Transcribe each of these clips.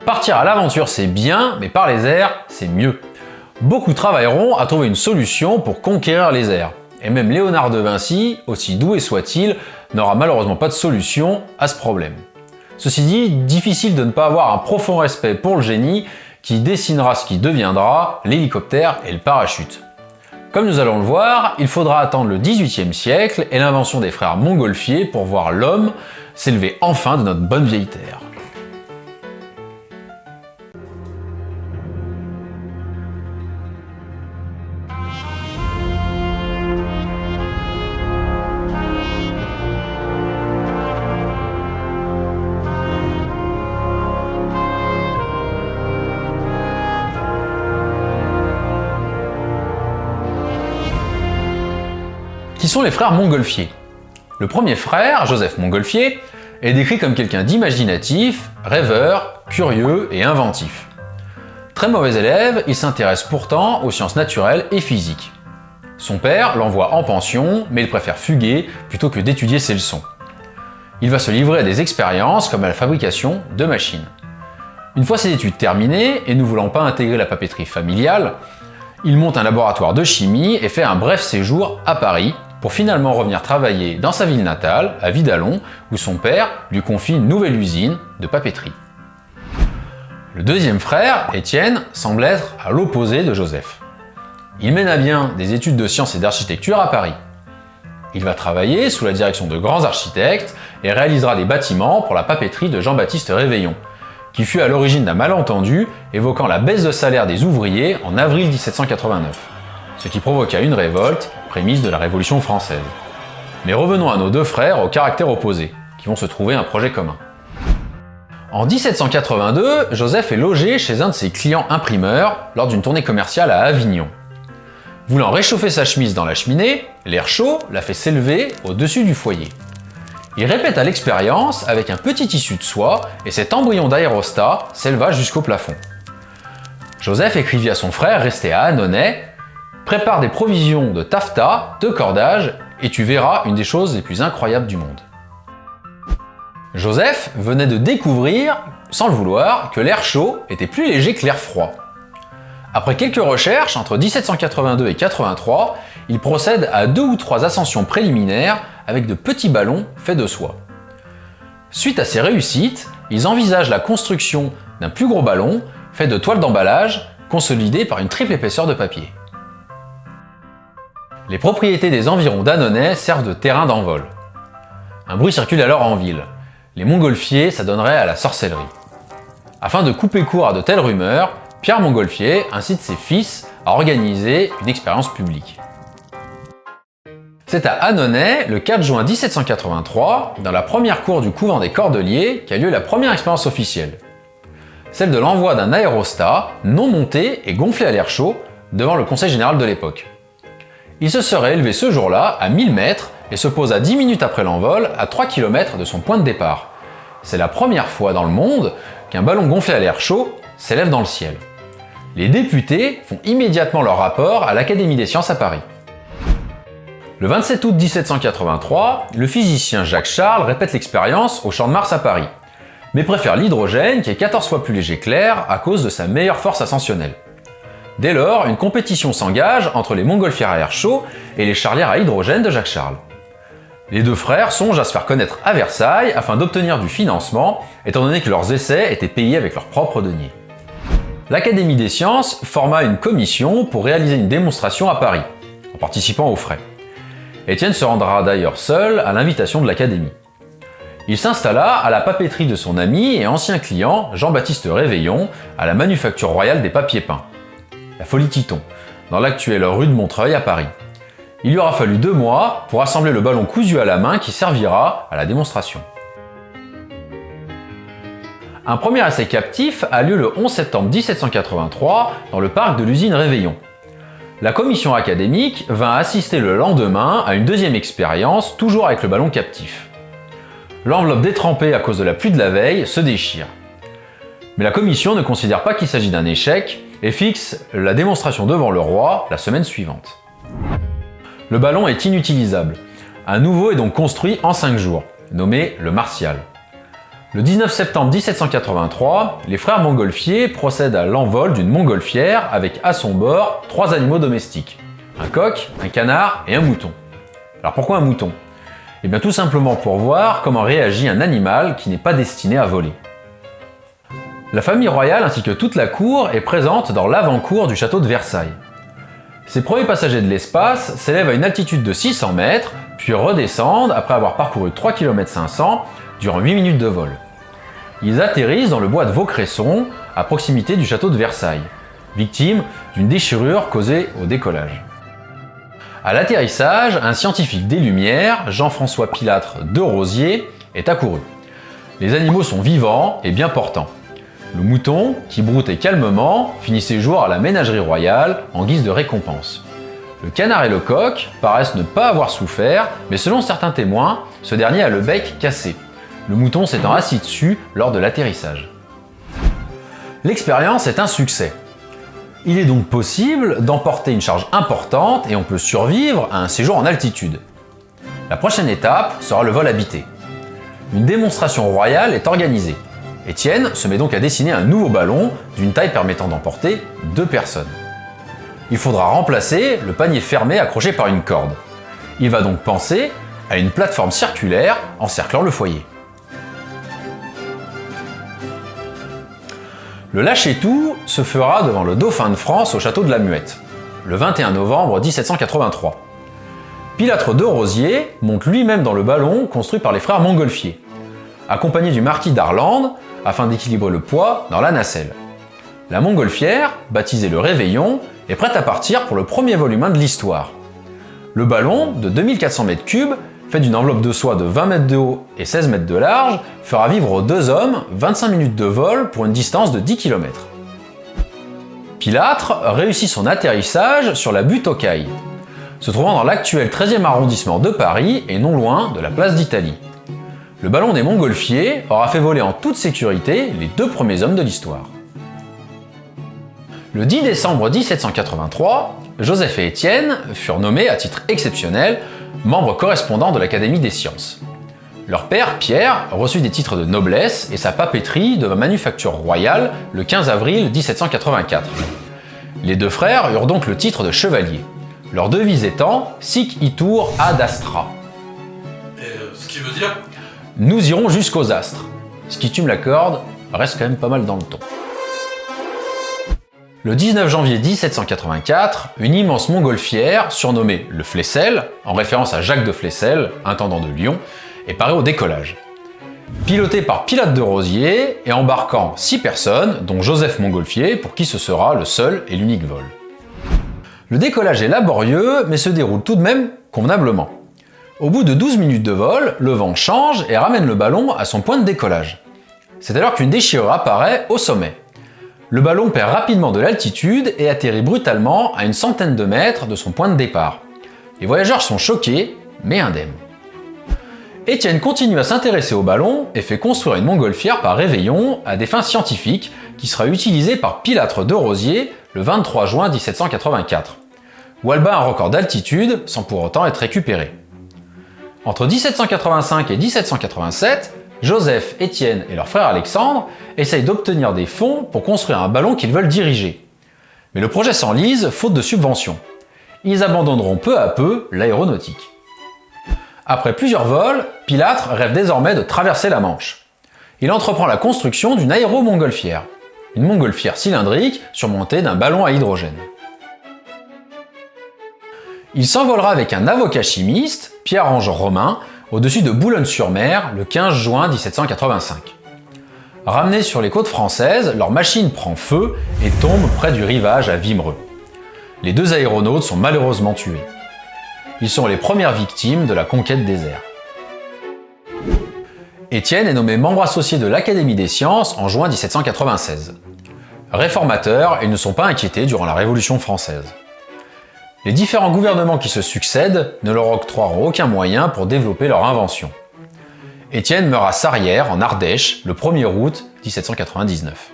Partir à l'aventure c'est bien, mais par les airs c'est mieux. Beaucoup travailleront à trouver une solution pour conquérir les airs. Et même Léonard de Vinci, aussi doué soit-il, n'aura malheureusement pas de solution à ce problème. Ceci dit, difficile de ne pas avoir un profond respect pour le génie qui dessinera ce qui deviendra l'hélicoptère et le parachute. Comme nous allons le voir, il faudra attendre le XVIIIe siècle et l'invention des frères Montgolfier pour voir l'homme s'élever enfin de notre bonne vieille terre. Qui sont les frères Montgolfier? Le premier frère, Joseph Montgolfier, est décrit comme quelqu'un d'imaginatif, rêveur, curieux et inventif. Très mauvais élève, il s'intéresse pourtant aux sciences naturelles et physiques. Son père l'envoie en pension, mais il préfère fuguer plutôt que d'étudier ses leçons. Il va se livrer à des expériences comme à la fabrication de machines. Une fois ses études terminées, et ne voulant pas intégrer la papeterie familiale, il monte un laboratoire de chimie et fait un bref séjour à Paris, pour finalement revenir travailler dans sa ville natale, à Vidalon, où son père lui confie une nouvelle usine de papeterie. Le deuxième frère, Étienne, semble être à l'opposé de Joseph. Il mène à bien des études de sciences et d'architecture à Paris. Il va travailler sous la direction de grands architectes et réalisera des bâtiments pour la papeterie de Jean-Baptiste Réveillon, qui fut à l'origine d'un malentendu évoquant la baisse de salaire des ouvriers en avril 1789. Ce qui provoqua une révolte, prémisse de la Révolution française. Mais revenons à nos deux frères au caractère opposé, qui vont se trouver un projet commun. En 1782, Joseph est logé chez un de ses clients imprimeurs lors d'une tournée commerciale à Avignon. Voulant réchauffer sa chemise dans la cheminée, l'air chaud l'a fait s'élever au-dessus du foyer. Il répéta l'expérience avec un petit tissu de soie et cet embryon d'aérostat s'éleva jusqu'au plafond. Joseph écrivit à son frère resté à Annonay: prépare des provisions de taffetas, de cordage, et tu verras une des choses les plus incroyables du monde. Joseph venait de découvrir, sans le vouloir, que l'air chaud était plus léger que l'air froid. Après quelques recherches, entre 1782 et 83, il procède à 2 ou 3 ascensions préliminaires avec de petits ballons faits de soie. Suite à ces réussites, ils envisagent la construction d'un plus gros ballon fait de toiles d'emballage consolidées par une triple épaisseur de papier. Les propriétés des environs d'Annonay servent de terrain d'envol. Un bruit circule alors en ville. Les Montgolfier s'adonneraient à la sorcellerie. Afin de couper court à de telles rumeurs, Pierre Montgolfier incite ses fils à organiser une expérience publique. C'est à Annonay, le 4 juin 1783, dans la première cour du couvent des Cordeliers, qu'a lieu la première expérience officielle. Celle de l'envoi d'un aérostat non monté et gonflé à l'air chaud devant le conseil général de l'époque. Il se serait élevé ce jour-là à 1000 mètres et se posa 10 minutes après l'envol à 3 km de son point de départ. C'est la première fois dans le monde qu'un ballon gonflé à l'air chaud s'élève dans le ciel. Les députés font immédiatement leur rapport à l'Académie des sciences à Paris. Le 27 août 1783, le physicien Jacques Charles répète l'expérience au Champ de Mars à Paris, mais préfère l'hydrogène qui est 14 fois plus léger que l'air à cause de sa meilleure force ascensionnelle. Dès lors, une compétition s'engage entre les montgolfières à air chaud et les charlières à hydrogène de Jacques Charles. Les deux frères songent à se faire connaître à Versailles afin d'obtenir du financement, étant donné que leurs essais étaient payés avec leurs propres deniers. L'Académie des sciences forma une commission pour réaliser une démonstration à Paris, en participant aux frais. Étienne se rendra d'ailleurs seul à l'invitation de l'Académie. Il s'installa à la papeterie de son ami et ancien client Jean-Baptiste Réveillon à la Manufacture royale des papiers peints, la Folie Titon, dans l'actuelle rue de Montreuil à Paris. Il lui aura fallu 2 mois pour assembler le ballon cousu à la main qui servira à la démonstration. Un premier essai captif a lieu le 11 septembre 1783 dans le parc de l'usine Réveillon. La commission académique vint assister le lendemain à une deuxième expérience, toujours avec le ballon captif. L'enveloppe détrempée à cause de la pluie de la veille se déchire. Mais la commission ne considère pas qu'il s'agit d'un échec et fixe la démonstration devant le roi la semaine suivante. Le ballon est inutilisable. Un nouveau est donc construit en 5 jours, nommé le Martial. Le 19 septembre 1783, les frères Montgolfier procèdent à l'envol d'une montgolfière avec à son bord 3 animaux domestiques. Un coq, un canard et un mouton. Alors pourquoi un mouton? Eh bien tout simplement pour voir comment réagit un animal qui n'est pas destiné à voler. La famille royale ainsi que toute la cour est présente dans l'avant-cour du château de Versailles. Ces premiers passagers de l'espace s'élèvent à une altitude de 600 mètres, puis redescendent après avoir parcouru 3 km 500 durant 8 minutes de vol. Ils atterrissent dans le bois de Vaucresson, à proximité du château de Versailles, victimes d'une déchirure causée au décollage. À l'atterrissage, un scientifique des Lumières, Jean-François Pilâtre de Rosiers, est accouru. Les animaux sont vivants et bien portants. Le mouton, qui broutait calmement, finit ses jours à la ménagerie royale en guise de récompense. Le canard et le coq paraissent ne pas avoir souffert, mais selon certains témoins, ce dernier a le bec cassé, le mouton s'étant assis dessus lors de l'atterrissage. L'expérience est un succès. Il est donc possible d'emporter une charge importante et on peut survivre à un séjour en altitude. La prochaine étape sera le vol habité. Une démonstration royale est organisée. Étienne se met donc à dessiner un nouveau ballon d'une taille permettant d'emporter 2 personnes. Il faudra remplacer le panier fermé accroché par une corde. Il va donc penser à une plateforme circulaire encerclant le foyer. Le lâcher-tout se fera devant le dauphin de France au château de la Muette, le 21 novembre 1783. Pilâtre de Rosiers monte lui-même dans le ballon construit par les frères Montgolfier, accompagné du marquis d'Arlandes afin d'équilibrer le poids dans la nacelle. La montgolfière, baptisée le Réveillon, est prête à partir pour le premier vol humain de l'histoire. Le ballon, de 2400 m3, fait d'une enveloppe de soie de 20 mètres de haut et 16 mètres de large, fera vivre aux 2 hommes 25 minutes de vol pour une distance de 10 km. Pilâtre réussit son atterrissage sur la butte aux Cailles, se trouvant dans l'actuel 13e arrondissement de Paris et non loin de la place d'Italie. Le ballon des Montgolfier aura fait voler en toute sécurité les 2 premiers hommes de l'histoire. Le 10 décembre 1783, Joseph et Étienne furent nommés à titre exceptionnel membres correspondants de l'Académie des sciences. Leur père, Pierre, reçut des titres de noblesse et sa papeterie de manufacture royale le 15 avril 1784. Les 2 frères eurent donc le titre de chevalier, leur devise étant « Sic itur ad astra ». Ce qui veut dire « Nous irons jusqu'aux astres ». Ce qui, tu me l'accordes, reste quand même pas mal dans le ton. Le 19 janvier 1784, une immense montgolfière, surnommée le Flessel, en référence à Jacques de Flessel, intendant de Lyon, est parée au décollage. Pilotée par Pilâtre de Rosiers et embarquant 6 personnes, dont Joseph Montgolfier, pour qui ce sera le seul et l'unique vol. Le décollage est laborieux, mais se déroule tout de même convenablement. Au bout de 12 minutes de vol, le vent change et ramène le ballon à son point de décollage. C'est alors qu'une déchirure apparaît au sommet. Le ballon perd rapidement de l'altitude et atterrit brutalement à une centaine de mètres de son point de départ. Les voyageurs sont choqués, mais indemnes. Étienne continue à s'intéresser au ballon et fait construire une montgolfière par Réveillon à des fins scientifiques qui sera utilisée par Pilâtre de Rosiers le 23 juin 1784, où elle bat un record d'altitude sans pour autant être récupérée. Entre 1785 et 1787, Joseph, Étienne et leur frère Alexandre essayent d'obtenir des fonds pour construire un ballon qu'ils veulent diriger. Mais le projet s'enlise faute de subventions. Ils abandonneront peu à peu l'aéronautique. Après plusieurs vols, Pilâtre rêve désormais de traverser la Manche. Il entreprend la construction d'une aéromontgolfière, une montgolfière cylindrique surmontée d'un ballon à hydrogène. Il s'envolera avec un avocat chimiste, Pierre-Ange Romain, au-dessus de Boulogne-sur-Mer le 15 juin 1785. Ramenés sur les côtes françaises, leur machine prend feu et tombe près du rivage à Wimereux. Les 2 aéronautes sont malheureusement tués. Ils sont les premières victimes de la conquête des airs. Étienne est nommé membre associé de l'Académie des sciences en juin 1796. Réformateurs, ils ne sont pas inquiétés durant la Révolution française. Les différents gouvernements qui se succèdent ne leur octroieront aucun moyen pour développer leur invention. Étienne meurt à Sarrières, en Ardèche, le 1er août 1799.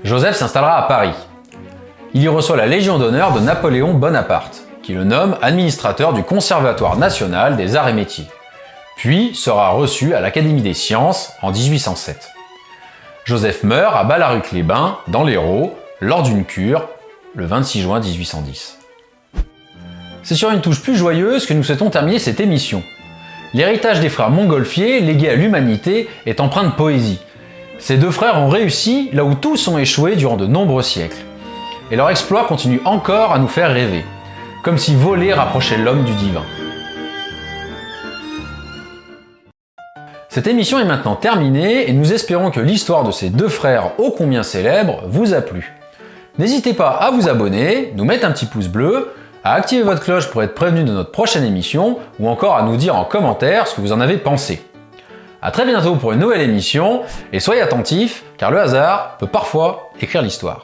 Joseph s'installera à Paris. Il y reçoit la Légion d'honneur de Napoléon Bonaparte, qui le nomme administrateur du Conservatoire national des arts et métiers. puis sera reçu à l'Académie des sciences en 1807. Joseph meurt à Ballaruc-les-Bains, dans l'Hérault, lors d'une cure, le 26 juin 1810. C'est sur une touche plus joyeuse que nous souhaitons terminer cette émission. L'héritage des frères Montgolfier, légué à l'humanité, est empreint de poésie. Ces deux frères ont réussi là où tous ont échoué durant de nombreux siècles. Et leur exploit continue encore à nous faire rêver, comme si voler rapprochait l'homme du divin. Cette émission est maintenant terminée et nous espérons que l'histoire de ces deux frères ô combien célèbres vous a plu. N'hésitez pas à vous abonner, nous mettre un petit pouce bleu, à activer votre cloche pour être prévenu de notre prochaine émission ou encore à nous dire en commentaire ce que vous en avez pensé. A très bientôt pour une nouvelle émission et soyez attentifs car le hasard peut parfois écrire l'histoire.